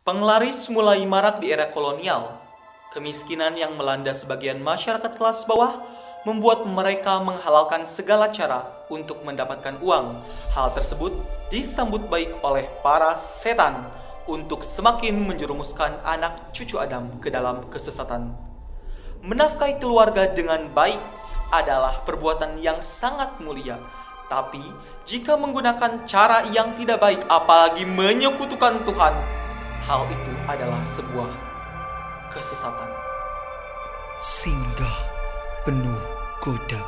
Penglaris mulai marak di era kolonial. Kemiskinan yang melanda sebagian masyarakat kelas bawah membuat mereka menghalalkan segala cara untuk mendapatkan uang. Hal tersebut disambut baik oleh para setan untuk semakin menjerumuskan anak cucu Adam ke dalam kesesatan. Menafkahi keluarga dengan baik adalah perbuatan yang sangat mulia. Tapi jika menggunakan cara yang tidak baik, apalagi menyekutukan Tuhan, hal itu adalah sebuah kesesatan. Singgah penuh goda.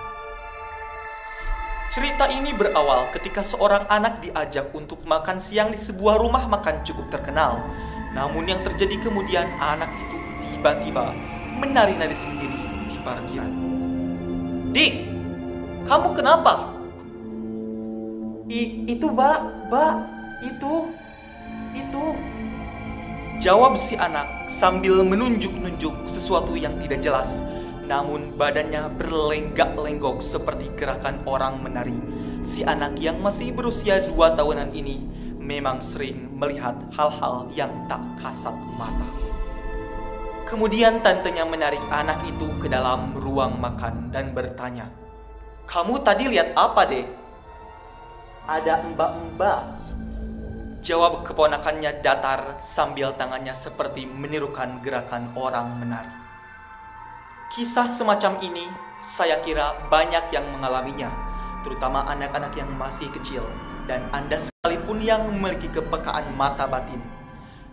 Cerita ini berawal ketika seorang anak diajak untuk makan siang di sebuah rumah makan cukup terkenal. Namun yang terjadi kemudian, anak itu tiba-tiba menari-nari sendiri di parkiran. "Dik, kamu kenapa?" Itu, itu. Jawab si anak sambil menunjuk-nunjuk sesuatu yang tidak jelas. Namun badannya berlenggak-lenggok seperti gerakan orang menari. Si anak yang masih berusia 2 tahunan ini memang sering melihat hal-hal yang tak kasat mata. Kemudian tantenya menarik anak itu ke dalam ruang makan dan bertanya, "Kamu tadi lihat apa, Dek?" "Ada mbak-mbak," jawab keponakannya datar sambil tangannya seperti menirukan gerakan orang menari. Kisah semacam ini saya kira banyak yang mengalaminya, terutama anak-anak yang masih kecil dan Anda sekalipun yang memiliki kepekaan mata batin.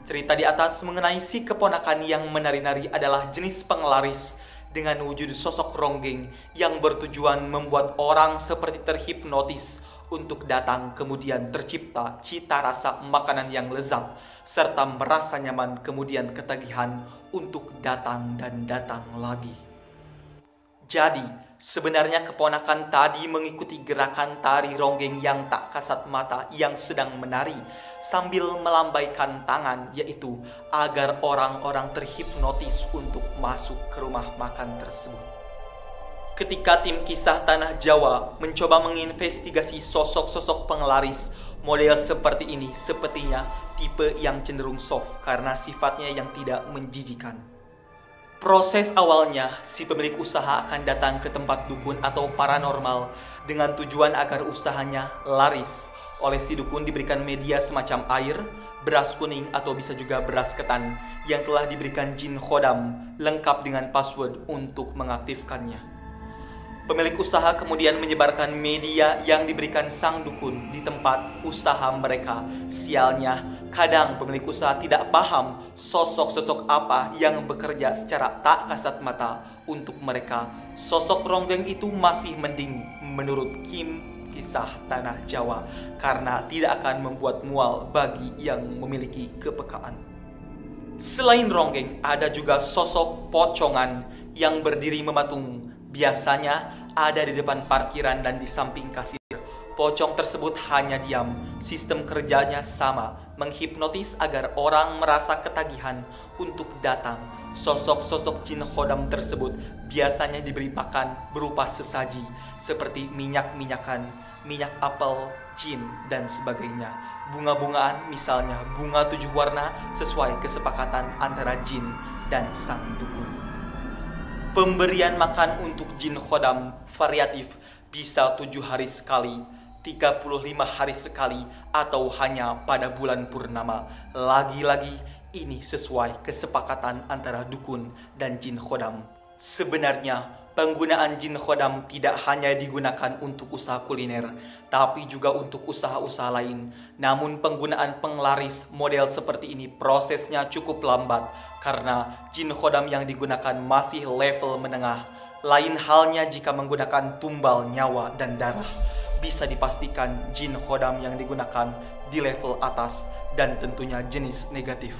Cerita di atas mengenai si keponakan yang menari-nari adalah jenis penglaris dengan wujud sosok ronggeng yang bertujuan membuat orang seperti terhipnotis untuk datang, kemudian tercipta cita rasa makanan yang lezat serta merasa nyaman, kemudian ketagihan untuk datang dan datang lagi. Jadi sebenarnya keponakan tadi mengikuti gerakan tari ronggeng yang tak kasat mata yang sedang menari sambil melambaikan tangan, yaitu agar orang-orang terhipnotis untuk masuk ke rumah makan tersebut. Ketika tim kisah Tanah Jawa mencoba menginvestigasi sosok-sosok penglaris model seperti ini, sepertinya tipe yang cenderung soft karena sifatnya yang tidak menjijikan. Proses awalnya, si pemilik usaha akan datang ke tempat dukun atau paranormal dengan tujuan agar usahanya laris. Oleh si dukun diberikan media semacam air, beras kuning atau bisa juga beras ketan yang telah diberikan jin khodam lengkap dengan password untuk mengaktifkannya. Pemilik usaha kemudian menyebarkan media yang diberikan sang dukun di tempat usaha mereka. Sialnya, kadang pemilik usaha tidak paham sosok-sosok apa yang bekerja secara tak kasat mata untuk mereka. Sosok ronggeng itu masih mending menurut kisah Tanah Jawa karena tidak akan membuat mual bagi yang memiliki kepekaan. Selain ronggeng, ada juga sosok pocongan yang berdiri mematung. Biasanya ada di depan parkiran dan di samping kasir. Pocong tersebut hanya diam. Sistem kerjanya sama, menghipnotis agar orang merasa ketagihan untuk datang. Sosok-sosok jin khodam tersebut biasanya diberi makan berupa sesaji seperti minyak-minyakan, minyak apel, jin, dan sebagainya. Bunga-bungaan, misalnya bunga 7 warna sesuai kesepakatan antara jin dan sang dukun. Pemberian makan untuk jin khodam variatif, bisa 7 hari sekali, 35 hari sekali, atau hanya pada bulan purnama. Lagi-lagi ini sesuai kesepakatan antara dukun dan jin khodam. Sebenarnya penggunaan jin khodam tidak hanya digunakan untuk usaha kuliner, tapi juga untuk usaha-usaha lain. Namun penggunaan penglaris model seperti ini prosesnya cukup lambat karena jin khodam yang digunakan masih level menengah. Lain halnya jika menggunakan tumbal nyawa dan darah. Bisa dipastikan jin khodam yang digunakan di level atas dan tentunya jenis negatif.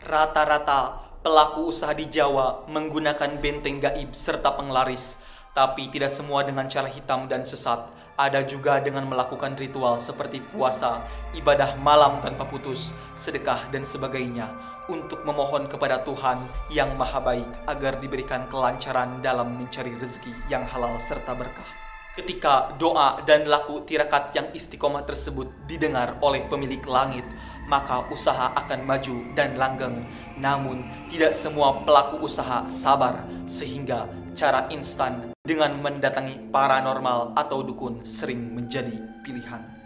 Rata-rata pelaku usaha di Jawa menggunakan benteng gaib serta penglaris, tapi tidak semua dengan cara hitam dan sesat. Ada juga dengan melakukan ritual seperti puasa, ibadah malam tanpa putus, sedekah, dan sebagainya untuk memohon kepada Tuhan yang Maha Baik agar diberikan kelancaran dalam mencari rezeki yang halal serta berkah. Ketika doa dan laku tirakat yang istiqomah tersebut didengar oleh pemilik langit, maka usaha akan maju dan langgeng. Namun, tidak semua pelaku usaha sabar, sehingga cara instan dengan mendatangi paranormal atau dukun sering menjadi pilihan.